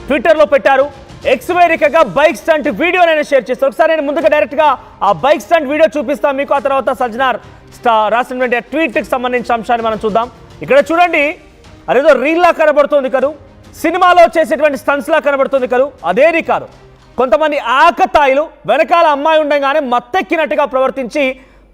ట్విట్టర్లో పెట్టారు. ఎక్స్ వేదికగా బైక్ స్టంట్ వీడియోనైనా షేర్ చేస్తారు. ఒకసారి నేను ముందుగా డైరెక్ట్గా ఆ బైక్ స్టంట్ వీడియో చూపిస్తాను మీకు. ఆ తర్వాత సజ్జనార్ రాసినటువంటి ట్వీట్కి సంబంధించిన అంశాన్ని మనం చూద్దాం. ఇక్కడ చూడండి, అదేదో రీల్లా కనబడుతుంది కదూ, సినిమాలో చేసేటువంటి స్టంట్స్లా కనబడుతుంది కదూ, అదేది కాదు. కొంతమంది ఆకతాయిలు వెనకాల అమ్మాయి ఉండగానే మత్తెక్కినట్టుగా ప్రవర్తించి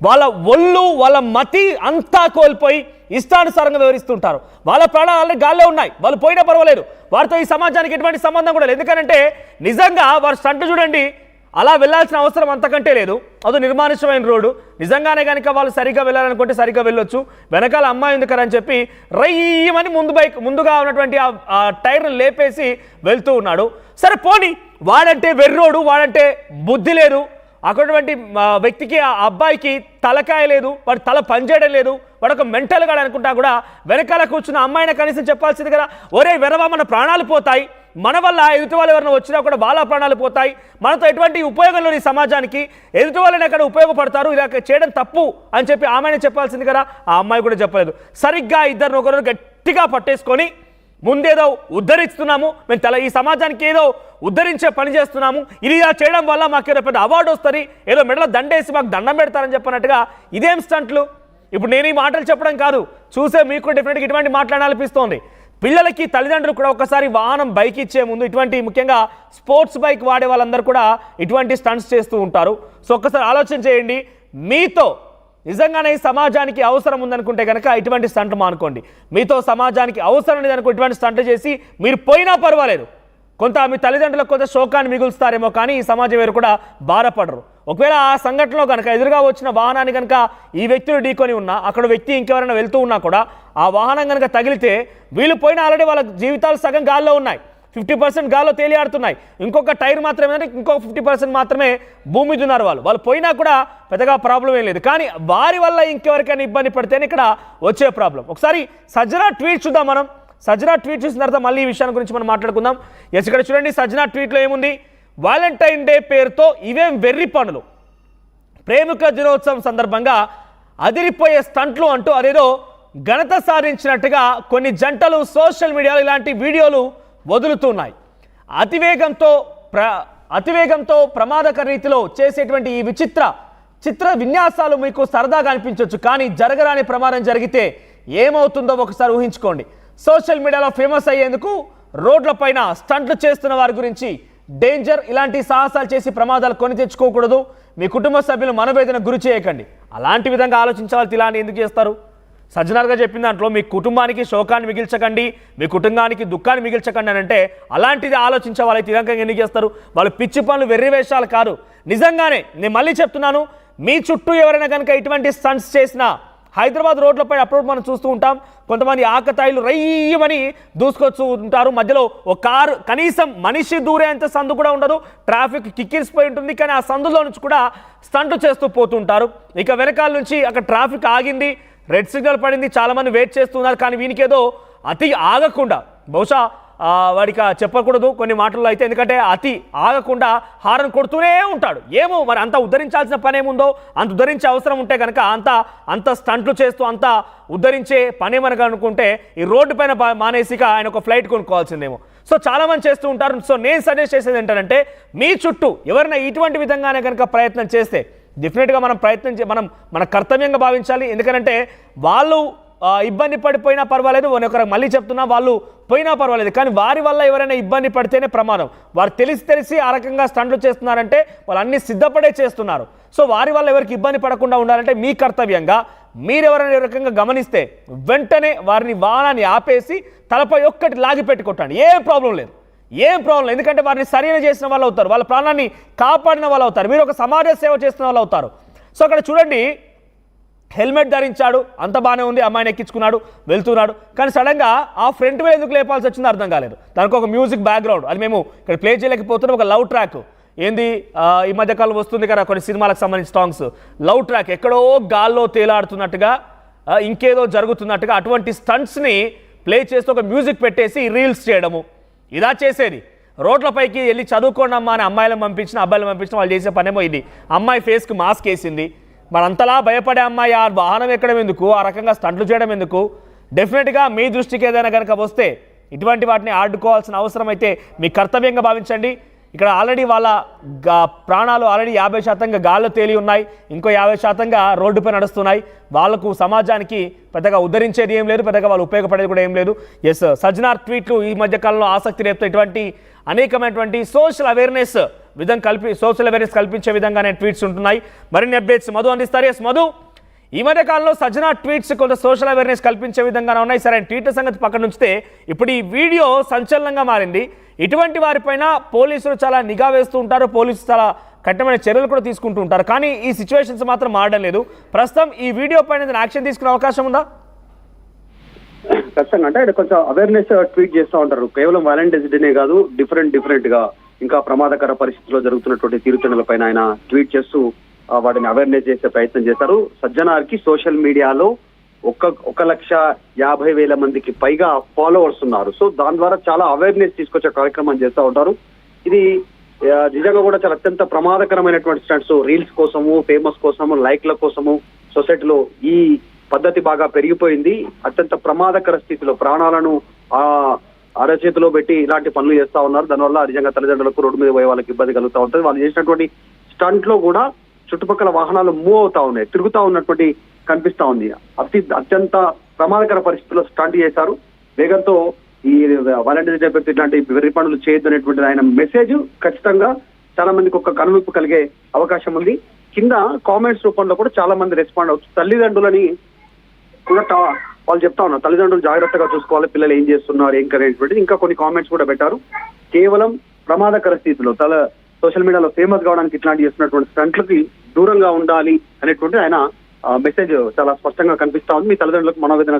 వాళ్ళ ఒళ్ళు వాళ్ళ మతి అంతా కోల్పోయి ఇష్టానుసారంగా వివరిస్తుంటారు. వాళ్ళ ప్రాణాలు గాల్లో ఉన్నాయి, వాళ్ళు పోయినా పర్వాలేదు, వారితో ఈ సమాజానికి ఎటువంటి సంబంధం కూడా లేదు. ఎందుకంటే నిజంగా వారు స్టంట్ చూడండి, అలా వెళ్ళాల్సిన అవసరం అంతకంటే లేదు. అది నిర్మానుష్యమైన రోడ్డు. నిజంగానే కనుక వాళ్ళు సరిగ్గా వెళ్ళాలనుకుంటే సరిగ్గా వెళ్ళొచ్చు. వెనకాల అమ్మాయి ఉంది కదా అని చెప్పి రయ్యమని ముందుగా ఉన్నటువంటి ఆ టైర్ను లేపేసి వెళ్తూ ఉన్నాడు. సరే పోనీ, వాడంటే వెర్రోడు, వాడంటే బుద్ధి లేదు, అక్కడటువంటి వ్యక్తికి ఆ అబ్బాయికి తలకాయ లేదు, వాడి తల పనిచేయడం లేదు, వాడు ఒక మెంటల్ గాడు అనుకుంటా కూడా వెనకాల కూర్చున్న అమ్మాయిని కనీసం చెప్పాల్సింది కదా, ఒరే వెరవా మన ప్రాణాలు పోతాయి, మన వల్ల ఎదుటి వాళ్ళు ఎవరైనా వచ్చినా కూడా వాళ్ళ ప్రాణాలు పోతాయి, మనతో ఎటువంటి ఉపయోగం లేని సమాజానికి ఎదుటి వాళ్ళని ఎక్కడ ఉపయోగపడతారు, ఇలా చేయడం తప్పు అని చెప్పి ఆమెనే చెప్పాల్సింది కదా. ఆ అమ్మాయి కూడా చెప్పలేదు. సరిగ్గా ఇద్దరు ఒకరు గట్టిగా పట్టేసుకొని ముందేదో ఉద్ధరిస్తున్నాము, మేము ఈ సమాజానికి ఏదో ఉద్ధరించే పని చేస్తున్నాము, ఇది ఇలా చేయడం వల్ల మాకేదో పెద్ద అవార్డు వస్తుంది, ఏదో మెడలో దండేసి మాకు దండం పెడతారని చెప్పినట్టుగా ఇదేం స్టంట్లు. ఇప్పుడు నేను ఈ మాటలు చెప్పడం కాదు, చూసే మీకు డెఫినెట్గా ఇటువంటి మాట్లాడాలనిపిస్తోంది. పిల్లలకి తల్లిదండ్రులు కూడా ఒకసారి వాహనం బైక్ ఇచ్చే ముందు ఇటువంటి ముఖ్యంగా స్పోర్ట్స్ బైక్ వాడే వాళ్ళందరూ కూడా ఇటువంటి స్టంట్స్ చేస్తూ ఉంటారు. సో ఒక్కసారి ఆలోచన చేయండి, మీతో నిజంగానే ఈ సమాజానికి అవసరం ఉందనుకుంటే కనుక ఇటువంటి స్టంట్లు మానుకోండి. మీతో సమాజానికి అవసరం లేదనుకో ఇటువంటి స్టంట్లు చేసి మీరు పోయినా పర్వాలేదు, కొంత మీ తల్లిదండ్రులకు కొంత శోకాన్ని మిగులుస్తారేమో, కానీ ఈ సమాజం వేరు కూడా బాధపడరు. ఒకవేళ ఆ సంఘటనలో కనుక ఎదురుగా వచ్చిన వాహనాన్ని కనుక ఈ వ్యక్తులు ఢీకొని ఉన్నా, అక్కడ వ్యక్తి ఇంకెవరైనా వెళ్తూ ఉన్నా కూడా ఆ వాహనం కనుక తగిలితే వీళ్ళు పోయిన ఆల్రెడీ వాళ్ళ జీవితాలు సగం గాల్లో ఉన్నాయి, 50% గాల్లో తేలియాడుతున్నాయి. ఇంకొక టైర్ మాత్రమే, ఇంకొక 50% మాత్రమే భూమి మీద ఉన్నారు. వాళ్ళు పోయినా కూడా పెద్దగా ప్రాబ్లం ఏం లేదు, కానీ వారి వల్ల ఇంకెవరికైనా ఇబ్బంది పడితేనే ఇక్కడ వచ్చే ప్రాబ్లం. ఒకసారి సజ్జనా ట్వీట్ చూద్దాం మనం. సజ్జనా ట్వీట్ చూసిన తర్వాత మళ్ళీ ఈ విషయాన్ని గురించి మనం మాట్లాడుకుందాం. ఎస్, ఇక్కడ చూడండి, సజ్జనా ట్వీట్లో ఏముంది, వాలంటైన్ డే పేరుతో ఇవేం వెర్రి పనులు, ప్రేమికుల దినోత్సవం సందర్భంగా అదిరిపోయే స్టంట్లు అంటూ అదేదో ఘనత సాధించినట్టుగా కొన్ని జంటలు సోషల్ మీడియాలో ఇలాంటి వీడియోలు వదులుతున్నాయి. అతివేగంతో ప్రమాదకర రీతిలో చేసేటువంటి ఈ చిత్ర విన్యాసాలు మీకు సరదాగా అనిపించవచ్చు, కానీ జరగరాని ప్రమాదం జరిగితే ఏమవుతుందో ఒకసారి ఊహించుకోండి. సోషల్ మీడియాలో ఫేమస్ అయ్యేందుకు రోడ్లపైన స్టంట్లు చేస్తున్న వారి గురించి డేంజర్. ఇలాంటి సాహసాలు చేసి ప్రమాదాలు కొని తెచ్చుకోకూడదు. మీ కుటుంబ సభ్యులు మనవేదన గురి చేయకండి. అలాంటి విధంగా ఆలోచించాలి. ఇలాంటి ఎందుకు చేస్తారు? సజ్జనార్గా చెప్పిన దాంట్లో మీ కుటుంబానికి శోకాన్ని మిగిల్చకండి, మీ కుటుంబానికి దుఃఖాన్ని మిగిల్చకండి అని అంటే, అలాంటిది ఆలోచించే వాళ్ళైతే ఇదంగా ఎందుకు చేస్తారు? వాళ్ళు పిచ్చి పనులు వెర్రి వేషాలు కాదు. నిజంగానే నేను మళ్ళీ చెప్తున్నాను, మీ చుట్టూ ఎవరైనా కనుక ఇటువంటి స్టంట్స్ చేసినా హైదరాబాద్ రోడ్లపై అప్పుడు మనం చూస్తూ ఉంటాం, కొంతమంది ఆకతాయిలు రయ్యమని దూసుకొచ్చు ఉంటారు. మధ్యలో ఒక కారు కనీసం మనిషి దూరేంత సందు కూడా ఉండదు, ట్రాఫిక్ కిక్కిరిసిపోయి ఉంటుంది, కానీ ఆ సందులో నుంచి కూడా స్టంట్ చేస్తూ పోతుంటారు. ఇక వెనకాల నుంచి అక్కడ ట్రాఫిక్ ఆగింది, రెడ్ సిగ్నల్ పడింది, చాలామంది వెయిట్ చేస్తున్నారు, కానీ వీనికి ఏదో అతి ఆగకుండా, బహుశా వాడికి చెప్పకూడదు కొన్ని మాటల్లో అయితే, ఎందుకంటే అతి ఆగకుండా హారన్ కొడుతూనే ఉంటాడు. ఏమో మరి అంత ఉద్ధరించాల్సిన పని ఏముందో, అంత ఉద్ధరించే అవసరం ఉంటే కనుక అంత స్టంట్లు చేస్తూ అంత ఉద్ధరించే పని మనకు అనుకుంటే ఈ రోడ్డు పైన మానేసిక ఆయన ఒక ఫ్లైట్ కొనుక్కోవాల్సిందేమో. సో చాలామంది చేస్తూ ఉంటారు. సో నేను సజెస్ట్ చేసేది ఏంటంటే, మీ చుట్టూ ఎవరైనా ఇటువంటి విధంగానే కనుక ప్రయత్నం చేస్తే డెఫినెట్గా మనం మన కర్తవ్యంగా భావించాలి. ఎందుకంటే వాళ్ళు ఇబ్బంది పడిపోయినా పర్వాలేదు, ఒకరు మళ్ళీ చెప్తున్నా, వాళ్ళు పోయినా పర్వాలేదు, కానీ వారి వల్ల ఎవరైనా ఇబ్బంది పడితేనే ప్రమాదం. వారు తెలిసి ఆ రకంగా స్టంట్లు చేస్తున్నారంటే వాళ్ళు అన్ని సిద్ధపడే చేస్తున్నారు. సో వారి వల్ల ఎవరికి ఇబ్బంది పడకుండా ఉండాలంటే మీ కర్తవ్యంగా మీరెవరైనా ఏ రకంగా గమనిస్తే వెంటనే వాహనాన్ని ఆపేసి తలపై ఒక్కటి లాగి పెట్టి కొట్టండి. ఏం ప్రాబ్లం లేదు. ఎందుకంటే వారిని సరైన చేసిన వాళ్ళు అవుతారు, వాళ్ళ ప్రాణాన్ని కాపాడిన వాళ్ళు అవుతారు, మీరు ఒక సమాజ సేవ చేస్తున్న వాళ్ళు అవుతారు. సో అక్కడ చూడండి, హెల్మెట్ ధరించాడు, అంత బాగానే ఉంది, అమ్మాయిని ఎక్కించుకున్నాడు, వెళ్తున్నాడు, కానీ సడన్గా ఆ ఫ్రంట్ మీద ఎందుకు లేపాల్సి వచ్చిందో అర్థం కాలేదు. దానికి ఒక మ్యూజిక్ బ్యాక్గ్రౌండ్, అది మేము ఇక్కడ ప్లే చేయలేకపోతున్నాం. ఒక లవ్ ట్రాక్ ఏంది, ఈ మధ్యకాలం వస్తుంది కదా కొన్ని సినిమాలకు సంబంధించిన సాంగ్స్, లవ్ ట్రాక్ ఎక్కడో గాల్లో తేలాడుతున్నట్టుగా, ఇంకేదో జరుగుతున్నట్టుగా అటువంటి స్టంట్స్ని ప్లే చేస్తూ ఒక మ్యూజిక్ పెట్టేసి రీల్స్ చేయడము, ఇదా చేసేది. రోడ్లపైకి వెళ్ళి చదువుకోండి అమ్మా అని అమ్మాయిలను పంపించిన అబ్బాయిలను పంపించిన వాళ్ళు చేసే పనేమో ఇది. అమ్మాయి ఫేస్కి మాస్క్ వేసింది, మరి అంతలా భయపడే అమ్మాయి ఆ వాహనం ఎక్కడం ఎందుకు, ఆ రకంగా స్టంట్లు చేయడం ఎందుకు? డెఫినెట్గా మీ దృష్టికి ఏదైనా కనుక వస్తే ఇటువంటి వాటిని ఆడుకోవాల్సిన అవసరం అయితే మీ కర్తవ్యంగా భావించండి. ఇక్కడ ఆల్రెడీ వాళ్ళ ప్రాణాలు ఆల్రెడీ 50% గాల్లో తేలి ఉన్నాయి, ఇంకో 50% రోడ్డుపై నడుస్తున్నాయి. వాళ్ళకు సమాజానికి పెద్దగా ఉద్ధరించేది ఏం లేదు, పెద్దగా వాళ్ళు ఉపయోగపడేది కూడా ఏం లేదు. ఎస్, సజ్జనార్ ట్వీట్లు ఈ మధ్య కాలంలో ఆసక్తి రేపుతో ఇటువంటి అనేకమైనటువంటి సోషల్ అవేర్నెస్ కల్పించే విధంగానే ట్వీట్స్ ఉంటున్నాయి. మరిన్ని అప్డేట్స్ మధు అందిస్తారు. ఎస్ మధు, ఈ మధ్య కాలంలో సజ్జనార్ ట్వీట్స్ కొంత సోషల్ అవేర్నెస్ కల్పించే విధంగానే ఉన్నాయి. సరే, ట్వీట్ల సంగతి పక్కన ఉంచితే ఇప్పుడు ఈ వీడియో సంచలనంగా మారింది. ఇటువంటి వారిపైన పోలీసులు చాలా నిఘా వేస్తూ ఉంటారు, పోలీసులు చాలా కఠినమైన చర్యలు కూడా తీసుకుంటూ ఉంటారు. కానీ ఈ సిచ్యువేషన్స్ మాత్రం మారడం లేదు. ప్రస్తుతం ఈ వీడియో పైన యాక్షన్ తీసుకునే అవకాశం ఉందా? ఖచ్చితంగా. అంటే కొంచెం అవేర్నెస్ ట్వీట్ చేస్తూ ఉంటారు. కేవలం వ్యాలంటైన్స్ డేనే కాదు, డిఫరెంట్ గా ఇంకా ప్రమాదకర పరిస్థితుల్లో జరుగుతున్నటువంటి తీరుతెన్నులపైన ఆయన ట్వీట్ చేస్తూ వాటిని అవేర్నెస్ చేసే ప్రయత్నం చేశారు. సజ్జనార్కి సోషల్ మీడియాలో 1,50,000 మందికి పైగా ఫాలోవర్స్ ఉన్నారు. సో దాని ద్వారా చాలా అవేర్నెస్ తీసుకొచ్చే కార్యక్రమం చేస్తూ ఉంటారు. ఇది నిజంగా కూడా చాలా అత్యంత ప్రమాదకరమైనటువంటి స్టంట్స్. రీల్స్ కోసము, ఫేమస్ కోసము, లైక్ల కోసము సొసైటీలో ఈ పద్ధతి బాగా పెరిగిపోయింది. అత్యంత ప్రమాదకర స్థితిలో ప్రాణాలను అరచేతిలో పెట్టి ఇలాంటి పనులు చేస్తా ఉన్నారు. దానివల్ల నిజంగా తల్లిదండ్రులకు, రోడ్డు మీద పోయే వాళ్ళకి ఇబ్బంది కలుగుతూ ఉంటుంది. వాళ్ళు చేసినటువంటి స్టంట్ లో కూడా చుట్టుపక్కల వాహనాలు మూవ్ అవుతా ఉన్నాయి, తిరుగుతా ఉన్నటువంటి కనిపిస్తా ఉంది. అత్యంత ప్రమాదకర పరిస్థితుల్లో స్టంట్ చేశారు. వేగంతో ఈ వాలంటీర్ డే పెట్టి ఇట్లాంటి వెర్రి పనులు చేయొద్దు అనేటువంటి ఆయన మెసేజ్ ఖచ్చితంగా చాలా మందికి ఒక కనువిప్పు కలిగే అవకాశం ఉంది. కింద కామెంట్స్ రూపంలో కూడా చాలా మంది రెస్పాండ్ అవుతుంది. తల్లిదండ్రులని కూడా వాళ్ళు చెప్తా ఉన్నారు, తల్లిదండ్రులు జాగ్రత్తగా చూసుకోవాలి, పిల్లలు ఏం చేస్తున్నారు ఏం కనేటువంటిది. ఇంకా కొన్ని కామెంట్స్ కూడా పెట్టారు. కేవలం ప్రమాదకర స్థితిలో సోషల్ మీడియాలో ఫేమస్ కావడానికి ఇట్లాంటి చేస్తున్నటువంటి స్టంట్లకి దూరంగా ఉండాలి అనేటువంటి ఆయన మెసేజ్ చాలా స్పష్టంగా కనిపిస్తా ఉంది. మీ తల్లిదండ్రులకు మనోవేదన